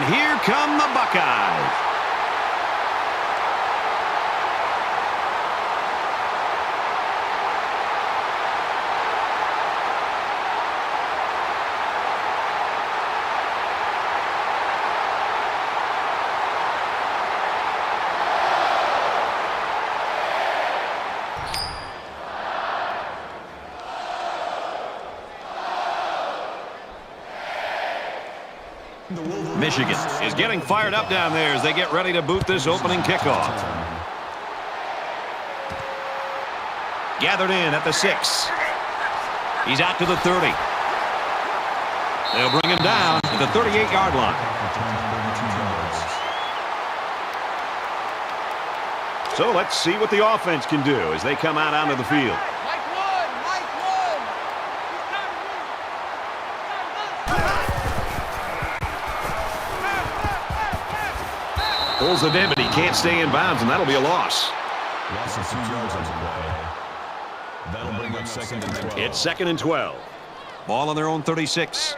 And here come the Buckeyes. Michigan is getting fired up down there as they get ready to boot this opening kickoff. Gathered in at the 6. He's out to the 30. They'll bring him down to the 38-yard line. So let's see what the offense can do as they come out onto the field. Pulls the dip, but he can't stay in bounds, and that'll be a loss. Loss of 2 yards on the play. That'll bring up 2nd and 12. It's 2nd and 12. Ball on their own 36.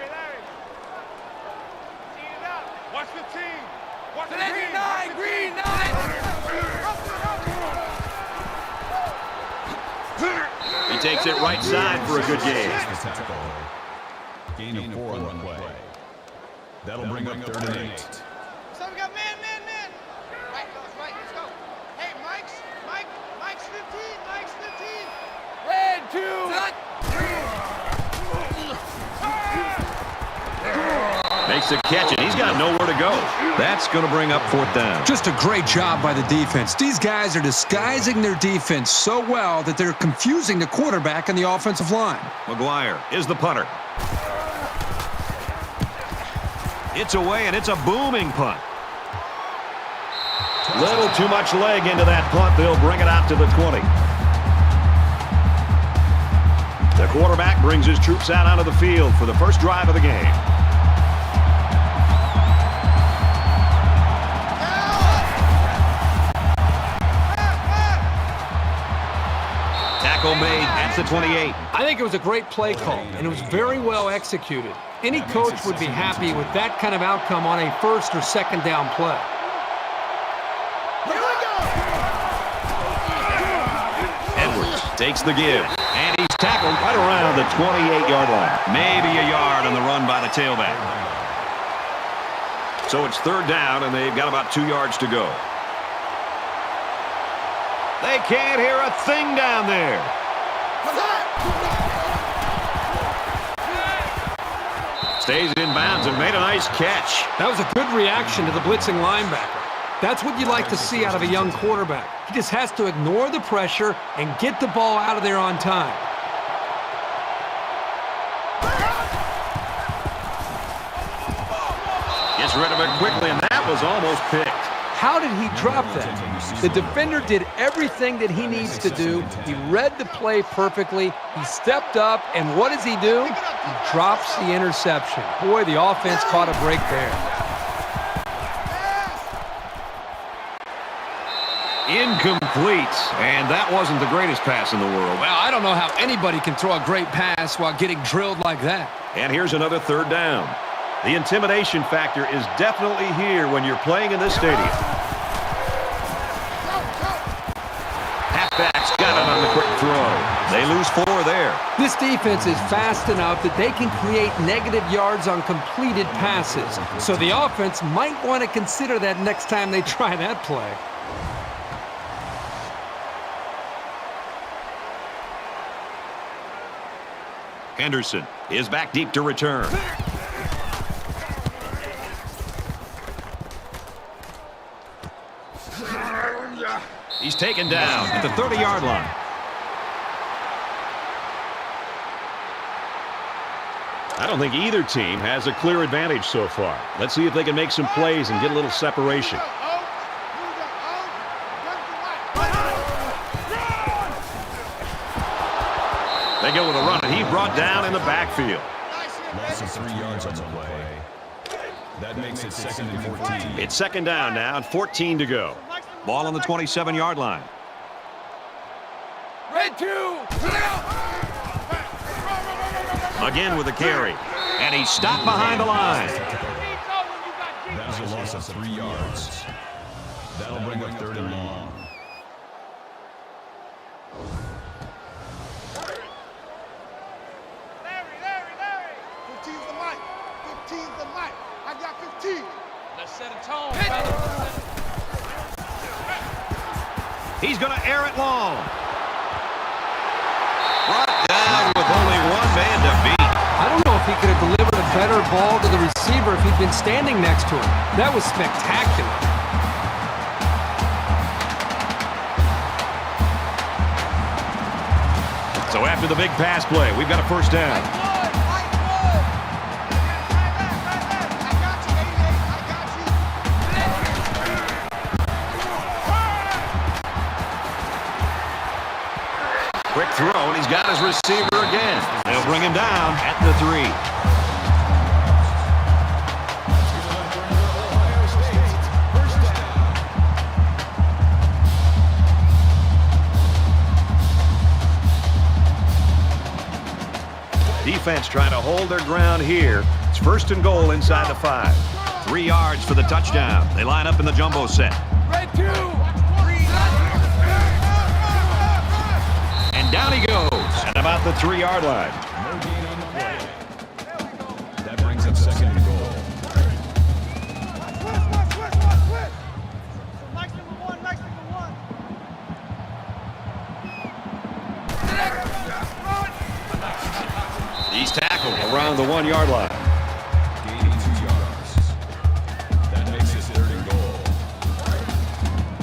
Watch the team. Watch the green 9, green 9. He takes it right side for a good gain. Gain of 4 on the play. That'll bring up 3rd and 8. So we got man. Right, let's go. Hey, Mike's 15, Mike's 15. Red 2. Makes the catch, and he's got nowhere to go. That's going to bring up 4th down. Just a great job by the defense. These guys are disguising their defense so well that they're confusing the quarterback and the offensive line. McGuire is the punter. It's away, and it's a booming punt. Little too much leg into that punt. They'll bring it out to the 20. The quarterback brings his troops out onto the field for the first drive of the game. Tackle made at the 28. I think it was a great play call, and it was very well executed. Any coach would be happy with that kind of outcome on a 1st or 2nd down play. Takes the give, and he's tackled right around the 28-yard line. Maybe a yard on the run by the tailback. So it's 3rd down, and they've got about 2 yards to go. They can't hear a thing down there. Stays in bounds and made a nice catch. That was a good reaction to the blitzing linebacker. That's what you like to see out of a young quarterback. He just has to ignore the pressure and get the ball out of there on time. Gets rid of it quickly, and that was almost picked. How did he drop that? The defender did everything that he needs to do. He read the play perfectly. He stepped up, and what does he do? He drops the interception. Boy, the offense caught a break there. Incomplete, and that wasn't the greatest pass in the world. Well, I don't know how anybody can throw a great pass while getting drilled like that. And here's another 3rd down. The intimidation factor is definitely here when you're playing in this stadium. Halfback's got it on the quick throw. They lose 4 there. This defense is fast enough that they can create negative yards on completed passes. So the offense might want to consider that next time they try that play. Henderson is back deep to return. He's taken down at the 30-yard line. I don't think either team has a clear advantage so far. Let's see if they can make some plays and get a little separation. They go with a run, and he brought down in the backfield. Loss of 3 yards on the play. That makes it 2nd and 14. It's 2nd down now, and 14 to go. Ball on the 27-yard line. Red 2. Again with the carry. And he's stopped behind the line. a loss of 3 yards. That'll bring up 3rd and long. Larry. 15's the mic. 15's the mic. I got 15. Let's set a tone, fellas. He's going to air it long. Brought down with only one man to beat. I don't know if he could have delivered a better ball to the receiver if he'd been standing next to him. That was spectacular. So after the big pass play, we've got a first down. Quick throw, and he's got his receiver again. They'll bring him down at the 3. Defense trying to hold their ground here. It's 1st and goal inside the 5. 3 yards for the touchdown. They line up in the jumbo set. Red 2. And down he goes at about the 3-yard line. No gain on the play. That brings up 2nd and goal. Switch. Mike's number one. He's tackled around the 1-yard line. Gaining 2 yards. That makes it 3rd and goal.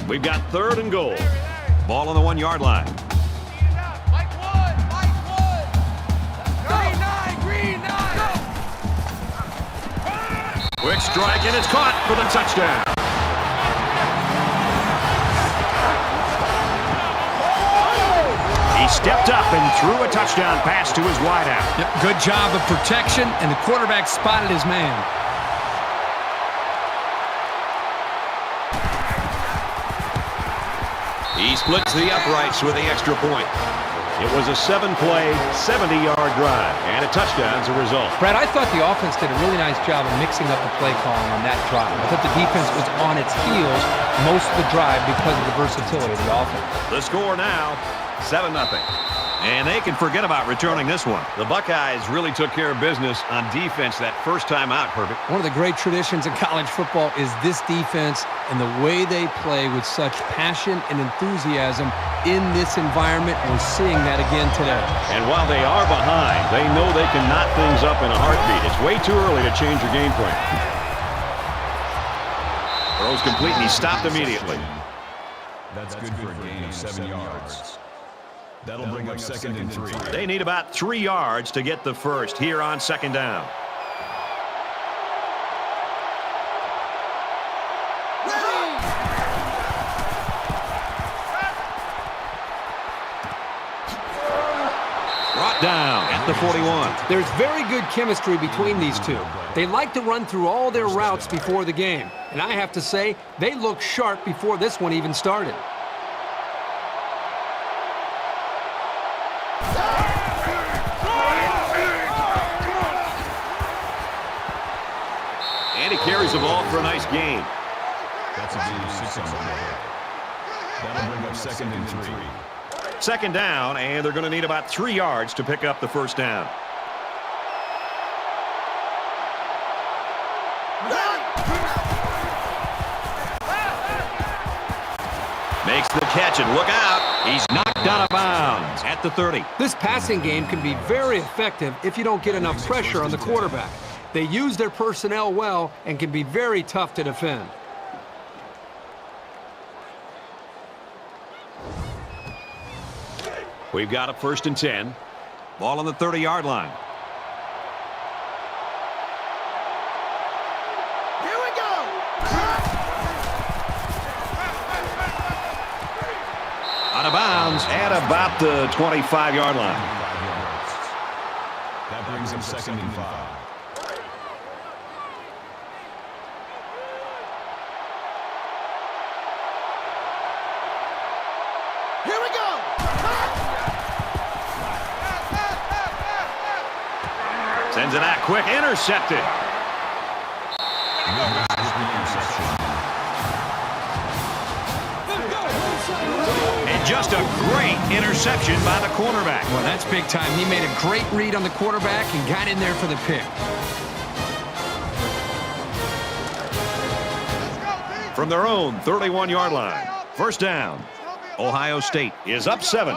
We've got 3rd and goal. Ball on the 1-yard line. Mike Wood. 39, green 9. Quick strike, and it's caught for the touchdown. He stepped up and threw a touchdown pass to his wideout. Yep, good job of protection, and the quarterback spotted his man. He splits the uprights with the extra point. It was a 7-play, 70-yard drive, and a touchdown as a result. Brad, I thought the offense did a really nice job of mixing up the play calling on that drive. I thought the defense was on its heels most of the drive because of the versatility of the offense. The score now, 7-0. And they can forget about returning this one. The Buckeyes really took care of business on defense that first time out, Herbert. One of the great traditions in college football is this defense and the way they play with such passion and enthusiasm in this environment. We're seeing that again today. And while they are behind, they know they can knot things up in a heartbeat. It's way too early to change your game plan. Throw's complete, and he stopped immediately. That's good for a gain of 7 yards. That'll bring up 2nd and 3. They need about 3 yards to get the first here on 2nd down. Brought down at the 41. There's very good chemistry between these two. They like to run through all their routes before the game. And I have to say, they look sharp before this one even started. And he carries the ball for a nice gain. That's a gain of 6 on the play. That'll bring up 2nd and 3. 2nd down, and they're going to need about 3 yards to pick up the first down. Makes the catch, and look out. He's knocked out of bounds at the 30. This passing game can be very effective if you don't get enough pressure on the quarterback. They use their personnel well and can be very tough to defend. We've got a 1st and 10. Ball on the 30-yard line. Here we go. Out of bounds at about the 25-yard line. That brings him 2nd and 5. Here we go. Sends it out quick, intercepted. And just a great interception by the cornerback. Well, that's big time. He made a great read on the quarterback and got in there for the pick. From their own 31-yard line. First down. Ohio State is up 7.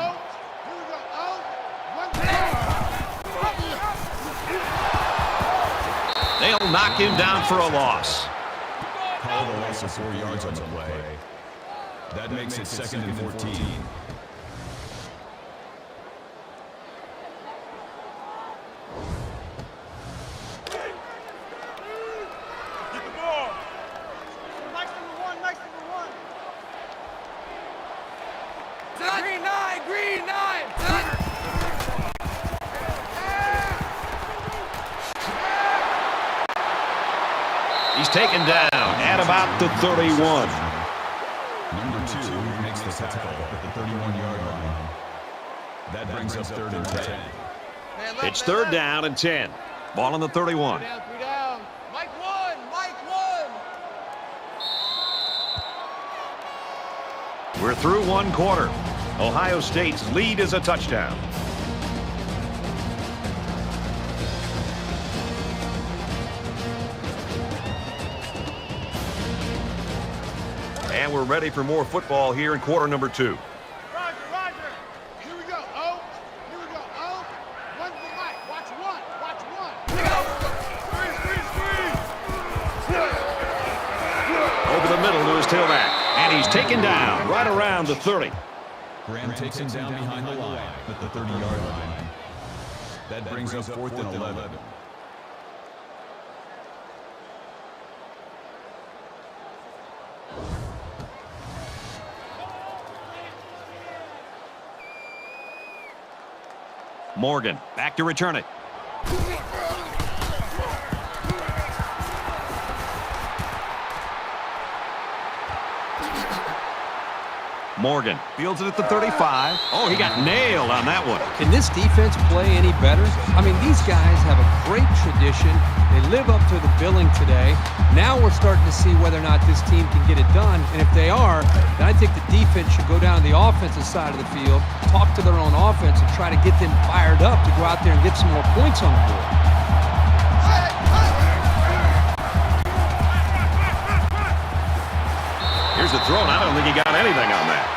They'll knock him down for a loss. Call the loss of 4 yards on the play. That makes it 2nd and 14. Green 9. He's taken down at about the 31. Number 2 makes the tackle at the 31-yard line. That brings us 3rd and 10. It's 3rd down and 10. Ball on the 31. 3 down. Mike 1. We're through 1 quarter. Ohio State's lead is a touchdown. And we're ready for more football here in quarter number 2. Roger. Here we go. Oh. One for Mike. Watch one. Over the middle to his tailback. And he's taken down right around the 30. Graham takes him down behind the line at the 30-yard line. That brings us 4th and 11. Morgan back to return it. Morgan fields it at the 35. Oh, he got nailed on that one. Can this defense play any better? I mean, these guys have a great tradition. They live up to the billing today. Now we're starting to see whether or not this team can get it done. And if they are, then I think the defense should go down to the offensive side of the field, talk to their own offense, and try to get them fired up to go out there and get some more points on the board. Here's the throw, and I don't think he got anything on that.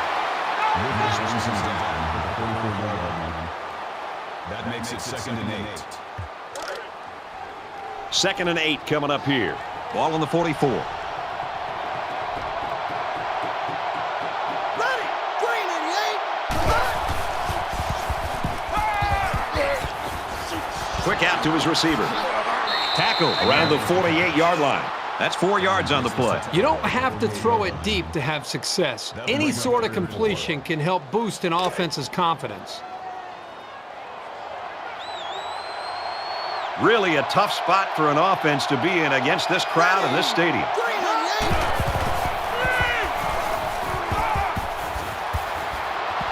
That makes it 2nd and 8. 2nd and 8 coming up here. Ball on the 44. Ready. Green 88. Quick out to his receiver. Tackle around the 48-yard line. That's 4 yards on the play. You don't have to throw it deep to have success. Any sort of completion can help boost an offense's confidence. Really a tough spot for an offense to be in against this crowd in this stadium. Green 88.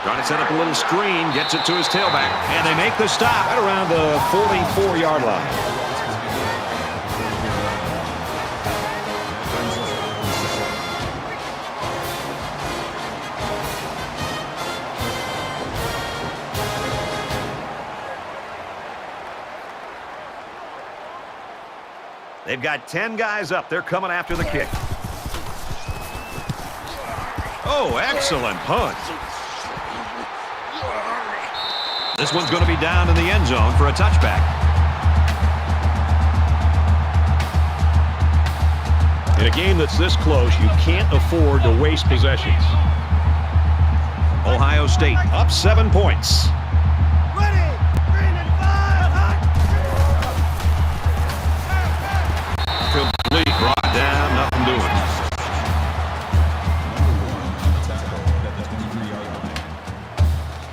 Trying to set up a little screen, gets it to his tailback, and they make the stop at around the 44-yard line. They've got 10 guys up. They're coming after the kick. Oh, excellent punt. This one's going to be down in the end zone for a touchback. In a game that's this close, you can't afford to waste possessions. Ohio State up 7 points. Ready. Green and 5. Complete, brought down, nothing doing.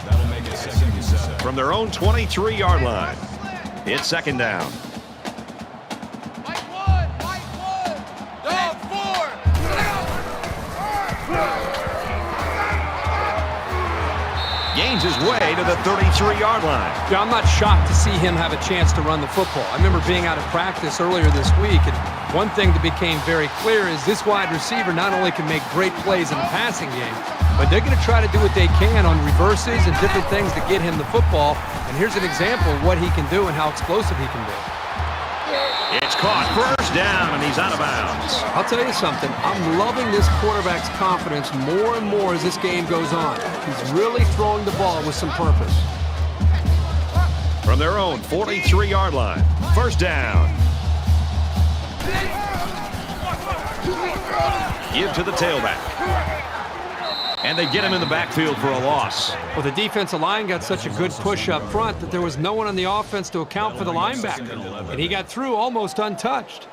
That'll make it 2nd and 7. From their own 23-yard line, it's 2nd down. Mike 1. Dog 4. Gains his way to the 33-yard line. Yeah, I'm not shocked to see him have a chance to run the football. I remember being out of practice earlier this week, and one thing that became very clear is this wide receiver not only can make great plays in the passing game, but they're going to try to do what they can on reverses and different things to get him the football. And here's an example of what he can do and how explosive he can be. It's caught, first down, and he's out of bounds. I'll tell you something. I'm loving this quarterback's confidence more and more as this game goes on. He's really throwing the ball with some purpose. From their own 43-yard line, first down. Give to the tailback. And they get him in the backfield for a loss. Well, the defensive line got such a good push up front that there was no one on the offense to account for the linebacker. And he got through almost untouched.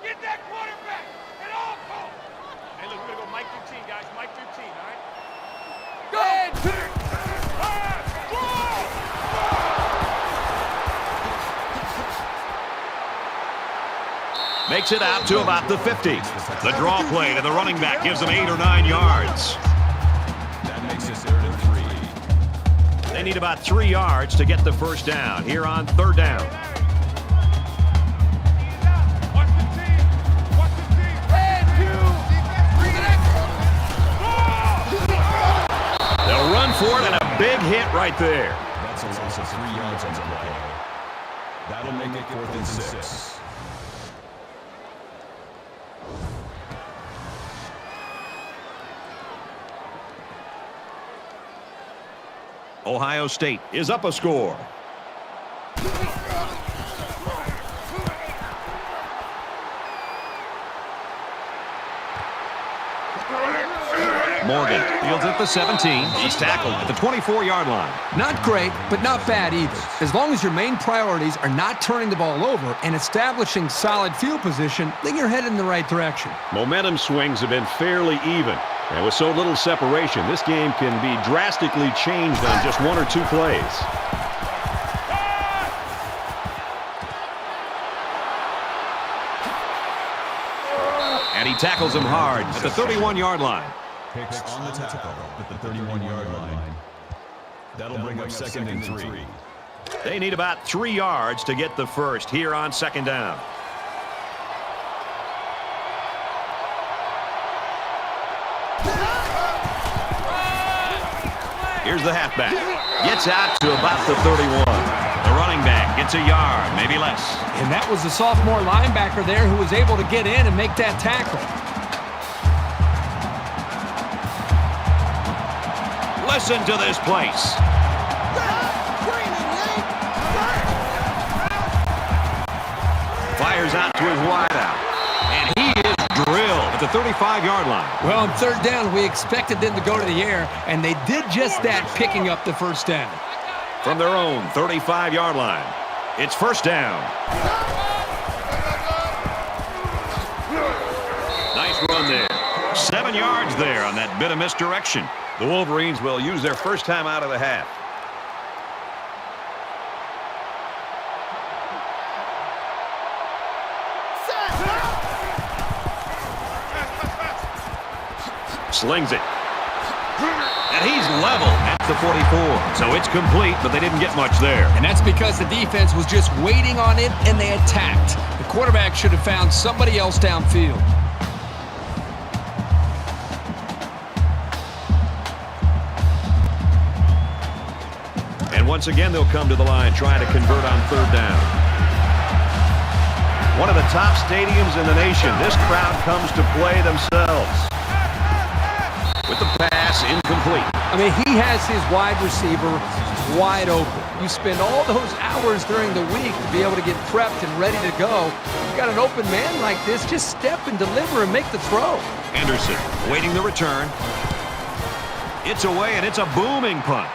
Get that quarterback at all costs. Hey, look, we're going to go Mike 15, guys. Mike 15, all right? Makes it out to about the 50. The draw play to the running back gives them 8 or 9 yards. That makes it 3rd and 3. They need about 3 yards to get the first down here on 3rd down. Watch the team. Watch the team. They'll run for it, and a big hit right there. That's a loss of 3 yards on the play. That'll make it 4th and 6. Ohio State is up a score. Morgan fields at the 17. He's tackled at the 24-yard line. Not great, but not bad either. As long as your main priorities are not turning the ball over and establishing solid field position, then you're headed in the right direction. Momentum swings have been fairly even. And with so little separation, this game can be drastically changed on just 1 or 2 plays. And he tackles him hard at the 31-yard line. Hicks on the tackle at the 31-yard line. That'll bring up 2nd and 3. They need about 3 yards to get the first here on 2nd down. Here's the halfback. Gets out to about the 31. The running back gets a yard, maybe less. And that was the sophomore linebacker there who was able to get in and make that tackle. Listen to this place. Fires out to his wideout. And he is drilled at the 35-yard line. Well, on 3rd down, we expected them to go to the air, and they did just that, picking up the first down. From their own 35-yard line, it's first down. Nice run there. 7 yards there on that bit of misdirection. The Wolverines will use their first time out of the half. Slings it. And he's level at the 44. So it's complete, but they didn't get much there. And that's because the defense was just waiting on it, and they attacked. The quarterback should have found somebody else downfield. And once again, they'll come to the line trying to convert on 3rd down. One of the top stadiums in the nation. This crowd comes to play themselves. With the pass incomplete. I mean, he has his wide receiver wide open. You spend all those hours during the week to be able to get prepped and ready to go. You got an open man like this, just step and deliver and make the throw. Anderson waiting the return. It's away, and it's a booming punt.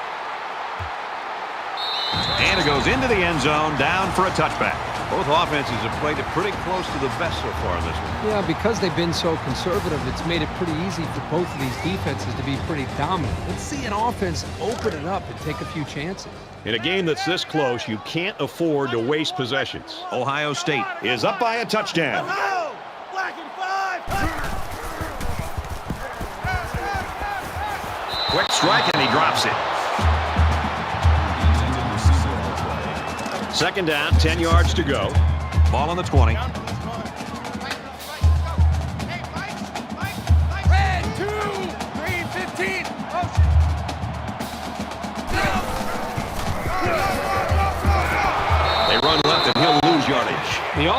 And it goes into the end zone, down for a touchback. Both offenses have played it pretty close to the best so far in this one. Yeah, because they've been so conservative, it's made it pretty easy for both of these defenses to be pretty dominant. Let's see an offense open it up and take a few chances. In a game that's this close, you can't afford to waste possessions. Ohio State is up by a touchdown. Black and 5. Quick strike, and he drops it. 2nd down, 10 yards to go. Ball on the 20. Hey,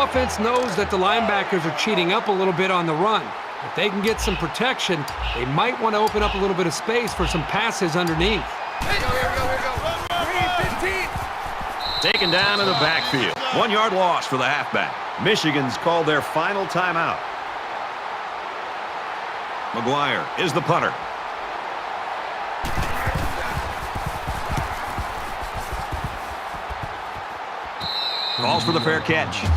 offense knows that the linebackers are cheating up a little bit on the run. If they can get some protection, they might want to open up a little bit of space for some passes underneath. Here we go. 15. Taken down in the backfield. 1 yard loss for the halfback. Michigan's called their final timeout. McGuire is the punter. Calls for the fair catch. Fair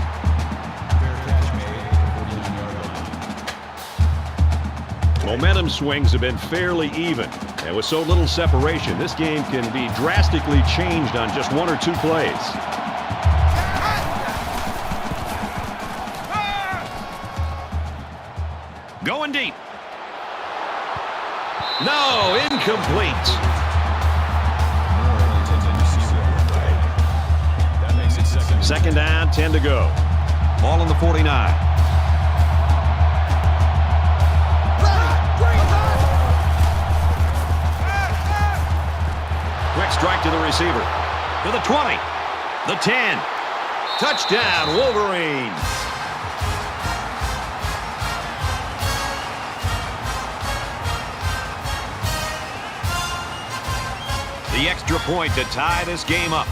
catch made at the 49-yard line. Momentum swings have been fairly even. And with so little separation, this game can be drastically changed on just 1 or 2 plays. Going deep. No, incomplete. That makes it Second down, 10 to go. Ball on the 49. Quick strike to the receiver. To the 20. The 10. Touchdown, Wolverines. The extra point to tie this game up.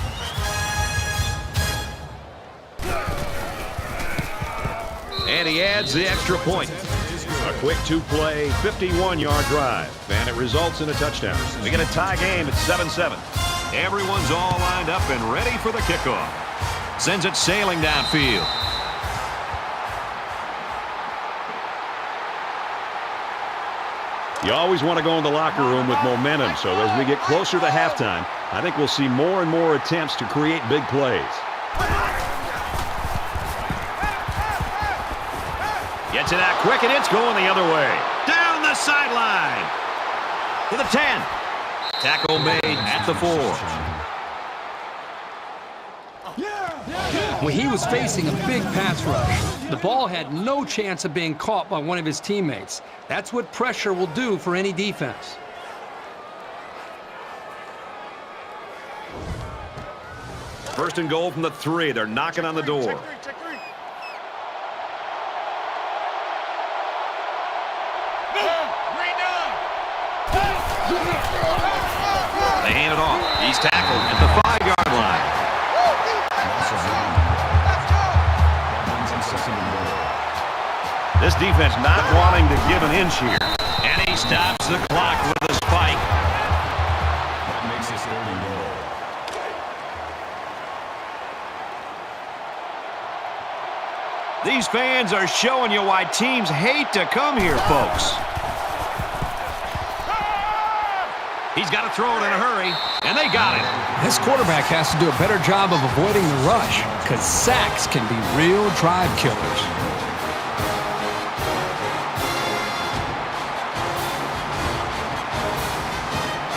And he adds the extra point. A quick 2-play, 51-yard drive. And it results in a touchdown. We get a tie game at 7-7. Everyone's all lined up and ready for the kickoff. Sends it sailing downfield. You always want to go in the locker room with momentum, so as we get closer to halftime, I think we'll see more and more attempts to create big plays. Gets it out quick, and it's going the other way. Down the sideline. To the 10. Tackle made at the 4. When he was facing a big pass rush, the ball had no chance of being caught by one of his teammates. That's what pressure will do for any defense. First and goal from the 3. They're knocking on the door. Check 3. They hand it off. He's tackled at the 5-yard line. This defense not wanting to give an inch here. And he stops the clock with a spike. That makes it 30 goal. These fans are showing you why teams hate to come here, folks. He's got to throw it in a hurry, and they got it. This quarterback has to do a better job of avoiding the rush, because sacks can be real drive killers.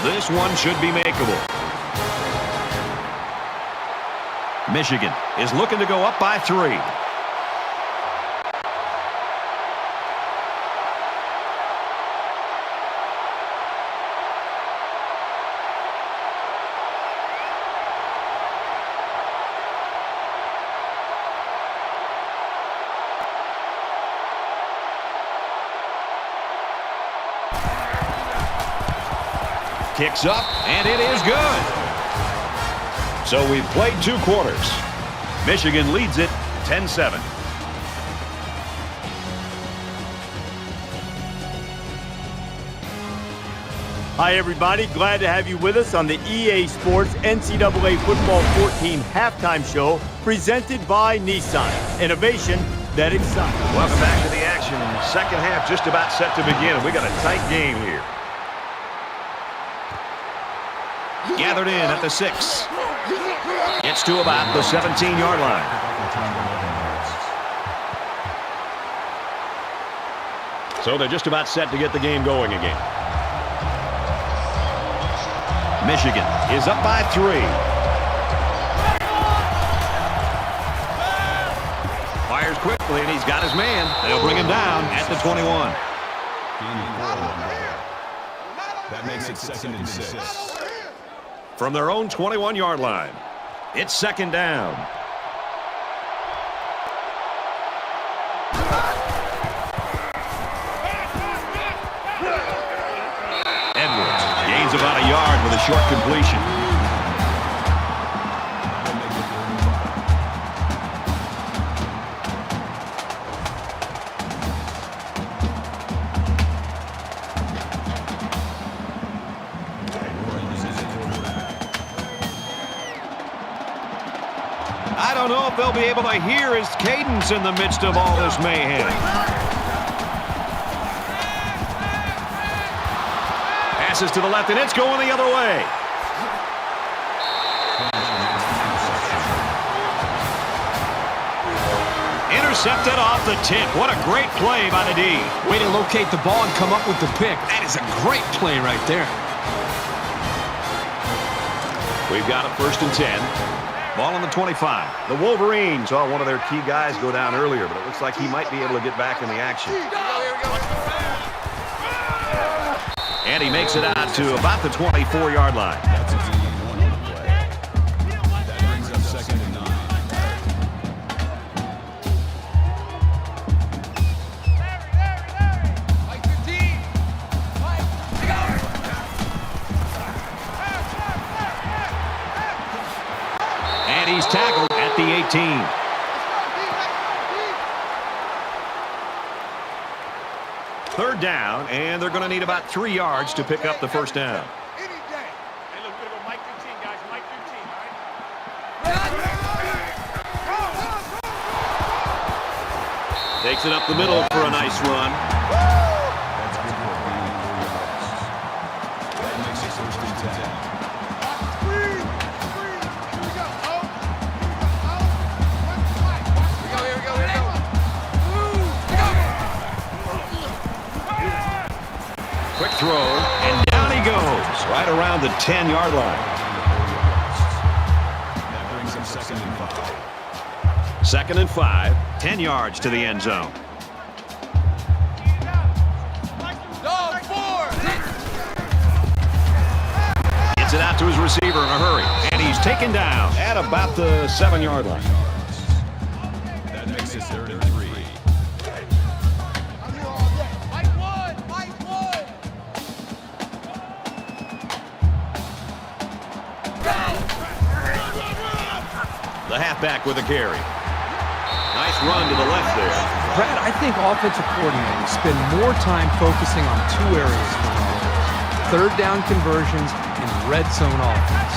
This one should be makeable. Michigan is looking to go up by 3. Kicks up, and it is good. So we've played 2 quarters. Michigan leads it 10-7. Hi, everybody. Glad to have you with us on the EA Sports NCAA Football 14 halftime show presented by Nissan. Innovation that excites. Welcome back to the action. Second half just about set to begin, and we got a tight game here. Gathered in at the 6. Gets to about the 17-yard line. So they're just about set to get the game going again. Michigan is up by 3. Fires quickly, and he's got his man. They'll bring him down at the 21. That makes it 2nd and 6. From their own 21-yard line, it's 2nd down. gains about a yard with a short completion. I don't know if they'll be able to hear his cadence in the midst of all this mayhem. Passes to the left, and it's going the other way. Intercepted off the tip. What a great play by the D. Way to locate the ball and come up with the pick. That is a great play right there. We've got a 1st and 10. Ball on the 25. The Wolverines saw one of their key guys go down earlier, but it looks like he might be able to get back in the action. And he makes it out to about the 24-yard line. That's a D1 on the play. That brings up 2nd and 9. And he's tackled at the 18. Third down, and they're going to need about 3 yards to pick up the first down. Any day. Hey, look, we're going to go Mike 15, guys. Mike 15, all right? Takes it up the middle for a nice run. That's good for a gain of 3 yards. That makes it 1st and 10. Here we go. Quick throw, and down he goes, right around the 10-yard line. That brings him 2nd and 5. 2nd and 5, 10 yards to the end zone. Dog 4. Gets it out to his receiver in a hurry, and he's taken down at about the 7-yard line. That makes it 3rd and 3. The halfback with a carry. Nice run to the left there. Brad, I think offensive coordinators spend more time focusing on 2 areas for the offense. 3rd down conversions and red zone offense.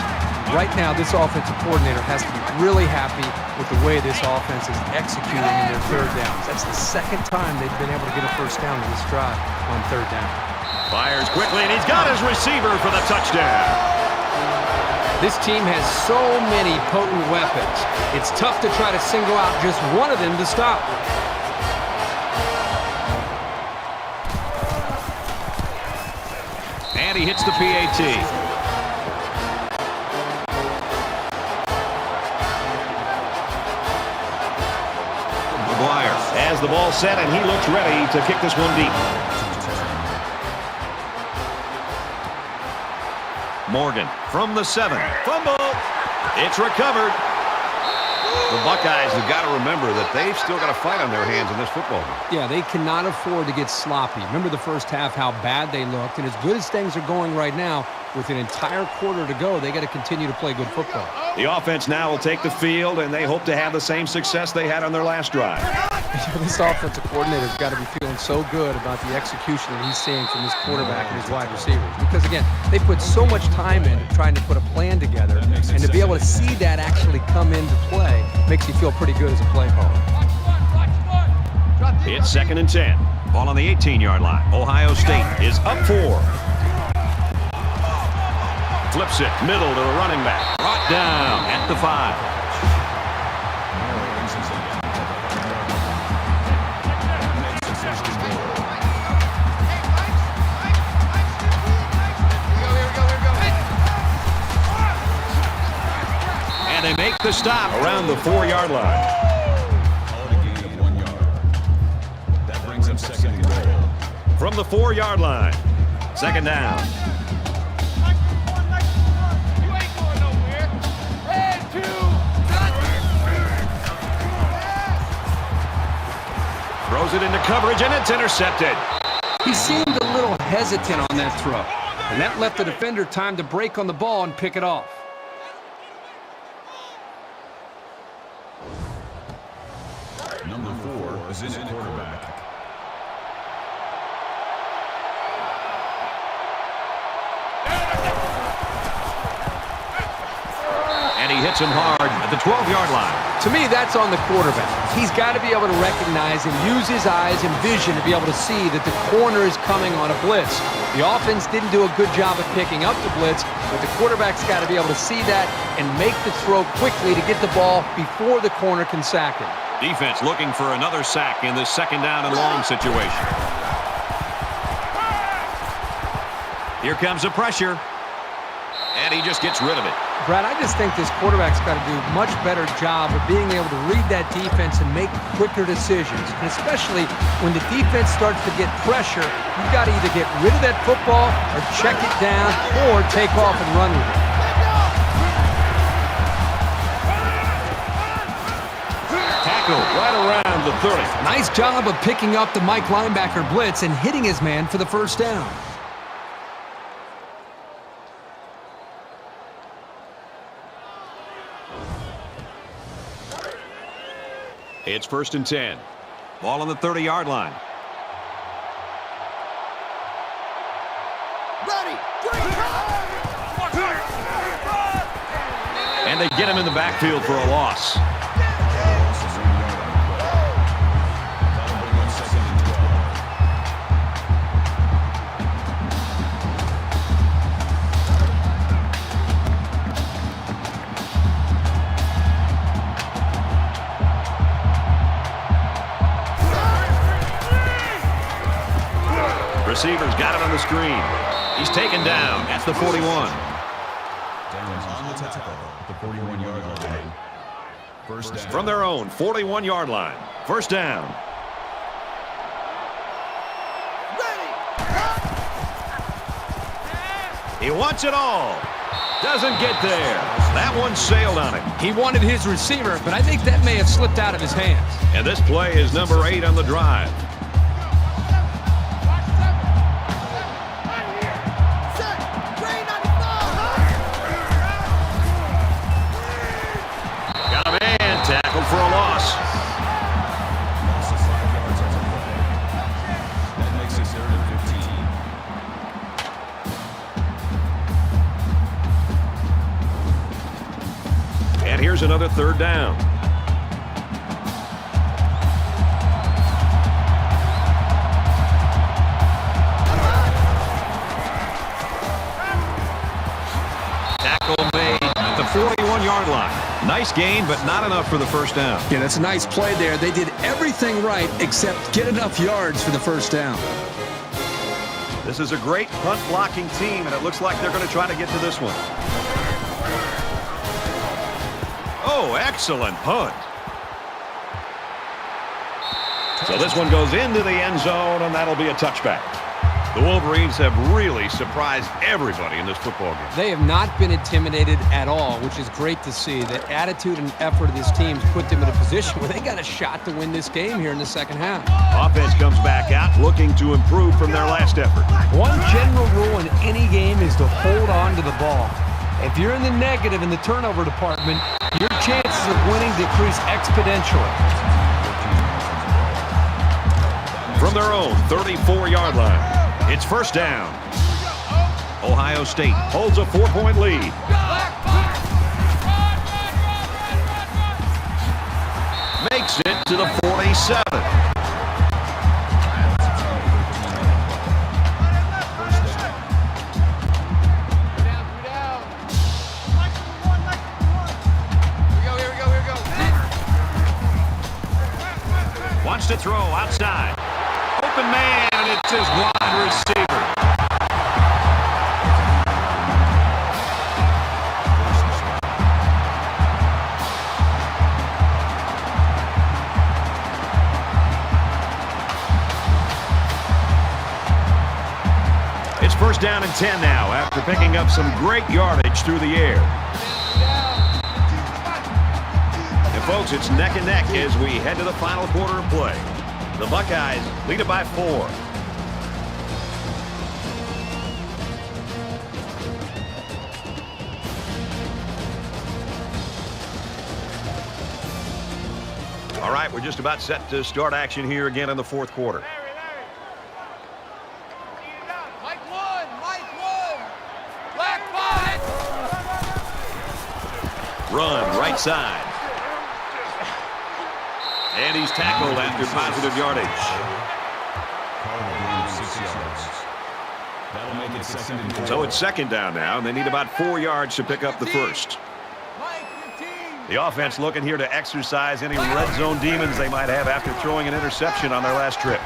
Right now, this offensive coordinator has to be really happy with the way this offense is executing in their 3rd downs. That's the 2nd time they've been able to get a first down in this drive on 3rd down. Fires quickly, and he's got his receiver for the touchdown. This team has so many potent weapons. It's tough to try to single out just one of them to stop. And he hits the PAT. McGuire has the ball set, and he looks ready to kick this one deep. Morgan from the 7. Fumble. It's recovered. The Buckeyes have got to remember that they've still got a fight on their hands in this football game. Yeah, they cannot afford to get sloppy. Remember the first half, how bad they looked. And as good as things are going right now, with an entire quarter to go, they got to continue to play good football. The offense now will take the field, and they hope to have the same success they had on their last drive. This offensive coordinator's got to be feeling so good about the execution that he's seeing from his quarterback and his wide receivers. Because, again, they put so much time into trying to put a plan together, and to be able to see that actually come into play makes you feel pretty good as a play caller. It's 2nd and 10. Ball on the 18-yard line. Ohio State is up 4. Flips it middle to the running back. Brought down at the 5. And they make the stop around the 4-yard line. Call it a gain of 1 yard. That brings up 2nd and goal. From the 4-yard line. 2nd down. Throws it into coverage, and it's intercepted. He seemed a little hesitant on that throw. And that left the defender time to break on the ball and pick it off. Number 4 is in at quarterback. And he hits him hard at the 12-yard line. To me, that's on the quarterback. He's got to be able to recognize and use his eyes and vision to be able to see that the corner is coming on a blitz. The offense didn't do a good job of picking up the blitz, but the quarterback's got to be able to see that and make the throw quickly to get the ball before the corner can sack him. Defense looking for another sack in this second down and long situation. Here comes the pressure. And he just gets rid of it. Brad, I just think this quarterback's got to do a much better job of being able to read that defense and make quicker decisions. And especially when the defense starts to get pressure, you've got to either get rid of that football or check it down or take off and run with it. Tackle right around the 30. Nice job of picking up the Mike linebacker blitz and hitting his man for the first down. It's 1st and 10. Ball on the 30-yard line. Ready. And they get him in the backfield for a loss. Receiver's got it on the screen. He's taken down at the 41. Down on the tackle at the 41-yard line. First down. From their own 41-yard line. First down. He wants it all. Doesn't get there. That one sailed on him. He wanted his receiver, but I think that may have slipped out of his hands. And this play is number 8 on the drive. For a loss. That makes it 3rd and 15. And here's another 3rd down. Tackle made at the 41-yard line. Nice gain, but not enough for the first down. Yeah, that's a nice play there. They did everything right except get enough yards for the first down. This is a great punt blocking team, and it looks like they're going to try to get to this one. Oh, excellent punt. So this one goes into the end zone, and that'll be a touchback. The Wolverines have really surprised everybody in this football game. They have not been intimidated at all, which is great to see. The attitude and effort of this team put them in a position where they got a shot to win this game here in the second half. Offense comes back out looking to improve from their last effort. One general rule in any game is to hold on to the ball. If you're in the negative in the turnover department, your chances of winning decrease exponentially. From their own 34-yard line. It's first down. Ohio State holds a 4-point lead. Makes it to the 47. Wants to throw outside. Open man, and it's his wide receiver. It's first down and 10 now after picking up some great yardage through the air. And folks, it's neck and neck as we head to the final quarter of play. The Buckeyes lead it by 4. right, we're just about set to start action here again in the fourth quarter. Mike one. Black five. Run, right side. And he's tackled after positive yardage. That'll make it second and 4. So it's second down now, and they need about 4 yards to pick up the first. Mike 15. The offense looking here to exercise any red zone demons they might have after throwing an interception on their last trip.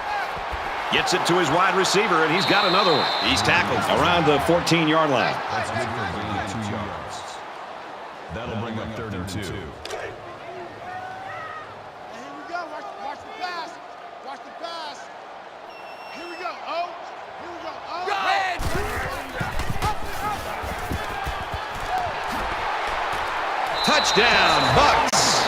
Gets it to his wide receiver, and he's got another one. He's tackled around the 14-yard line. That's good for a gain of 2 yards. That'll bring up third and 2. Here we go. Watch the pass. Watch the pass. Here we go. Oh. Here we go. Oh. Touchdown, Bucks.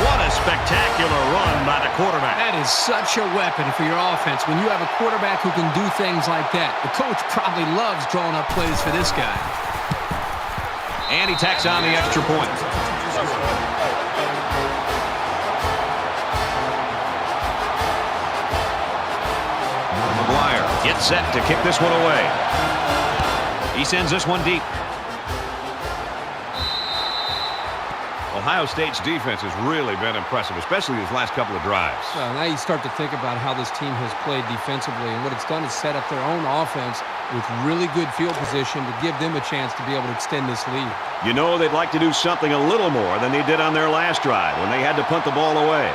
What a spectacular run by the quarterback. That is such a weapon for your offense when you have a quarterback who can do things like that. The coach probably loves drawing up plays for this guy. And he tacks on the extra point. McGuire gets set to kick this one away. He sends this one deep. Ohio State's defense has really been impressive, especially these last couple of drives. Well, now you start to think about how this team has played defensively, and what it's done is set up their own offense with really good field position to give them a chance to be able to extend this lead. You know they'd like to do something a little more than they did on their last drive when they had to punt the ball away.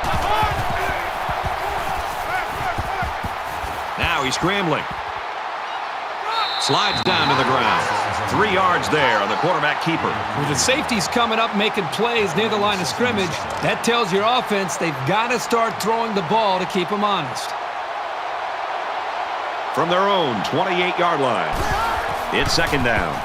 Now he's scrambling. Slides down to the ground. 3 yards there on the quarterback keeper. With the safeties coming up making plays near the line of scrimmage, that tells your offense they've got to start throwing the ball to keep them honest. From their own 28-yard line, it's second down.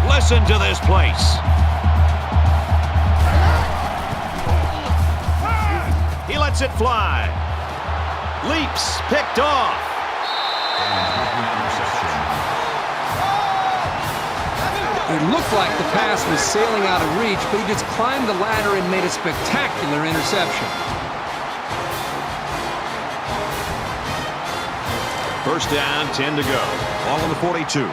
Listen to this place. He lets it fly. Leaps, picked off. It looked like the pass was sailing out of reach, but he just climbed the ladder and made a spectacular interception. First down, 10 to go. Ball on the 42.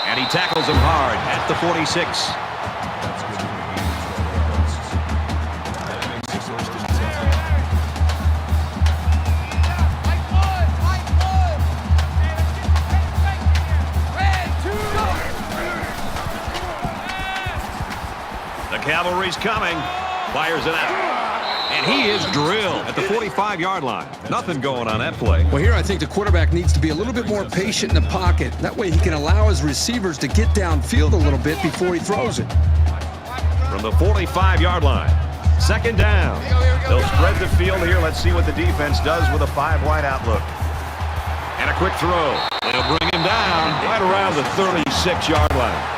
And he tackles him hard at the 46. The cavalry's coming. Fires it out. And he is drilled at the 45-yard line. Nothing going on that play. Well, here I think the quarterback needs to be a little bit more patient in the pocket. That way he can allow his receivers to get downfield a little bit before he throws it. From the 45-yard line, second down. They'll spread the field here. Let's see what the defense does with a 5-wide outlook. And a quick throw. They'll bring him down right around the 36-yard line.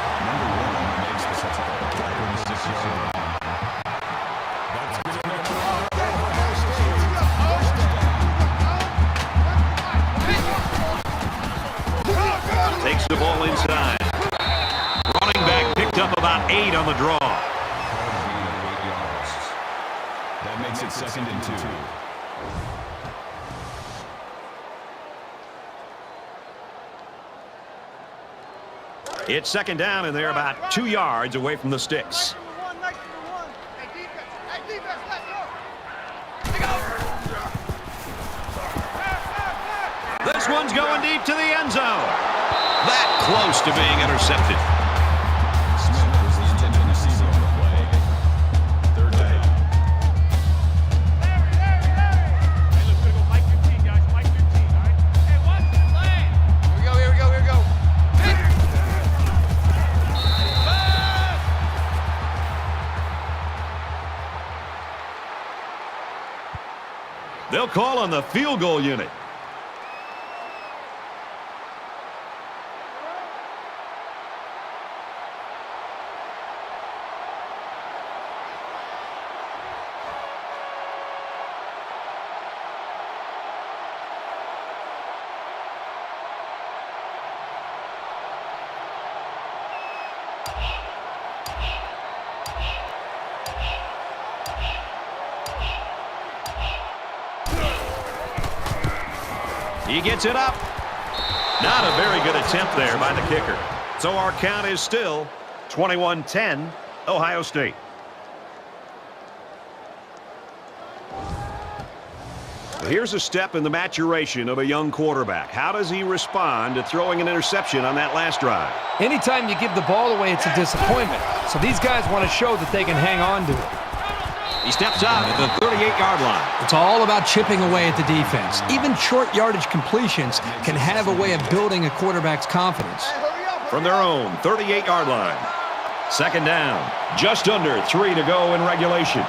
Takes the ball inside. Running back picked up about 8 on the draw. That makes it second and 2. It's second down, and they're about 2 yards away from the sticks. This one's going deep to the end zone. That close to being intercepted. Smith was the intended receiver on the play. Third down. Hey, look, we're going to go Mike 15, guys. Mike 15, all right? Hey, watch the play. Here we go. They'll call on the field goal unit. He gets it up. Not a very good attempt there by the kicker. So our count is still 21-10, Ohio State. Here's a step in the maturation of a young quarterback. How does he respond to throwing an interception on that last drive? Anytime you give the ball away, it's a disappointment. So these guys want to show that they can hang on to it. He steps out at the 38-yard line. It's all about chipping away at the defense. Even short yardage completions can have a way of building a quarterback's confidence. From their own 38-yard line. Second down. Just under 3 to go in regulation.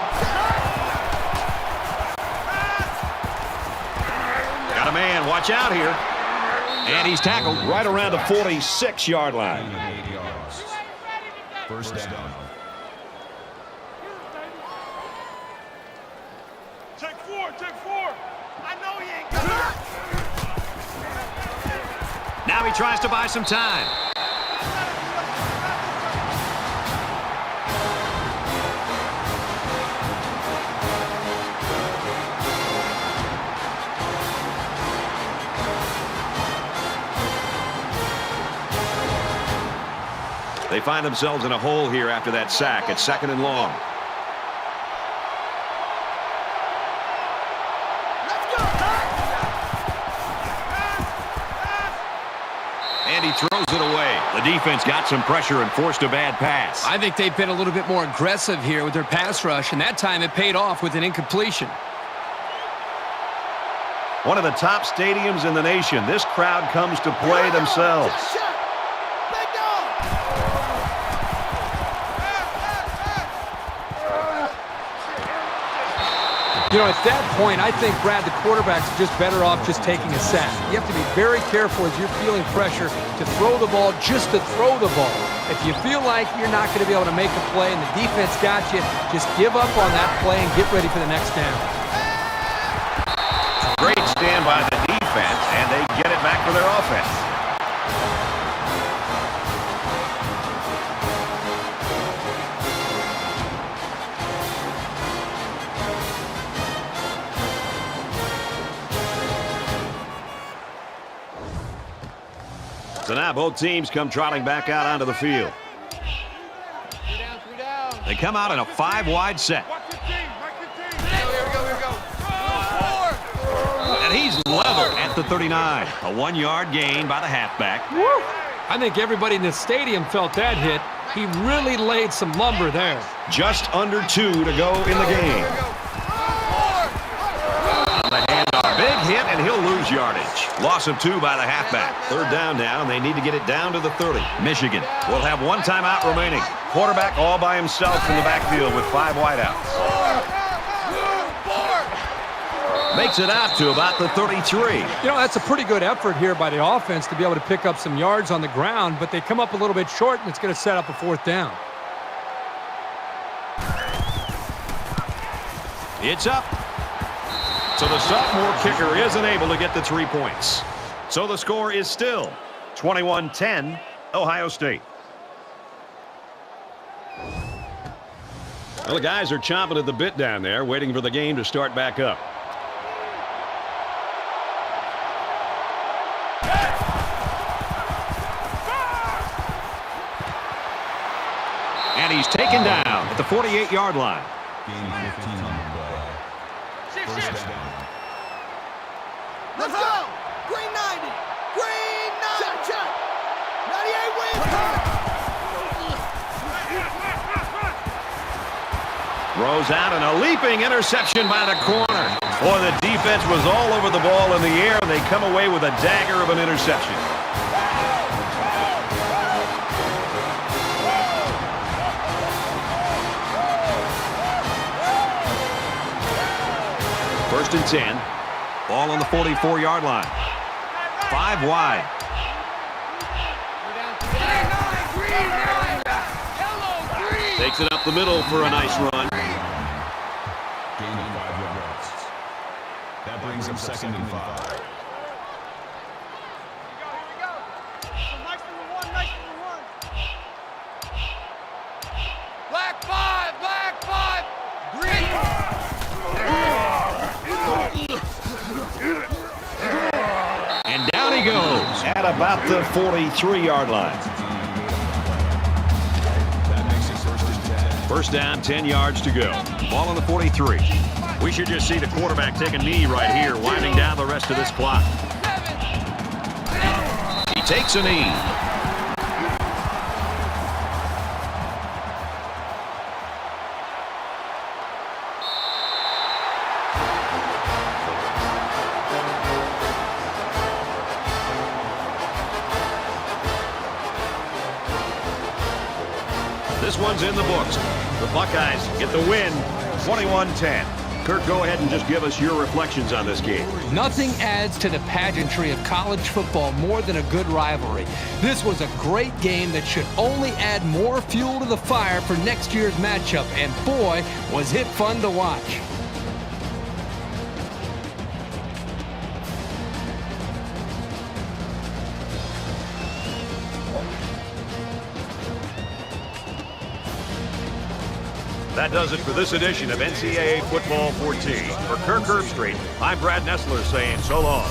Got a man. Watch out here. And he's tackled right around the 46-yard line. 8 yards. First down. Take four. I know he ain't got it. Now he tries to buy some time. They find themselves in a hole here after that sack. It's 2nd and long. And he throws it away. The defense got some pressure and forced a bad pass. I think they've been a little bit more aggressive here with their pass rush, and that time it paid off with an incompletion. One of the top stadiums in the nation. This crowd comes to play themselves. You know, at that point, I think, Brad, the quarterback's just better off just taking a sack. You have to be very careful as you're feeling pressure to throw the ball just to throw the ball. If you feel like you're not going to be able to make a play and the defense got you, just give up on that play and get ready for the next down. Great stand by the defense, and they get it back for their offense. So now both teams come trotting back out onto the field. They come out in a 5-wide set. Here we go. And he's level at the 39. A 1-yard gain by the halfback. Woo! I think everybody in the stadium felt that hit. He really laid some lumber there. Just under 2 to go in the game. On the handoff, big hit, and he'll lose yardage. Loss of 2 by the halfback. 3rd down now, and they need to get it down to the 30. Michigan will have 1 timeout remaining. Quarterback all by himself in the backfield with 5 wideouts. Makes it out to about the 33. You know, that's a pretty good effort here by the offense to be able to pick up some yards on the ground, but they come up a little bit short, and it's going to set up a 4th down. It's up. So the sophomore kicker isn't able to get the 3 points. So the score is still 21-10, Ohio State. Well, the guys are chomping at the bit down there, waiting for the game to start back up. And he's taken down at the 48-yard line. Gain 15 on the play. First down. Let's go. Green 90. Green 90. Check. 98 wins. Throws out and a leaping interception by the corner. Boy, the defense was all over the ball in the air, and they come away with a dagger of an interception. First and 10. Ball on the 44-yard line. 5 wide. Takes it up the middle for a nice run. Gain of 5 yards. That brings up 2nd and 5. Here we go. So Mike's number one, Mike's number one. Black 5, black 5. Green. And down he goes at about the 43-yard line. That makes it 1st and 10. First down, 10 yards to go. Ball on the 43. We should just see the quarterback take a knee right here, winding down the rest of this clock. He takes a knee. This one's in the books. The Buckeyes get the win, 21-10. Kurt, go ahead and just give us your reflections on this game. Nothing adds to the pageantry of college football more than a good rivalry. This was a great game that should only add more fuel to the fire for next year's matchup, and boy, was it fun to watch. That does it for this edition of NCAA Football 14. For Kirk Herbstreit, I'm Brad Nessler saying so long.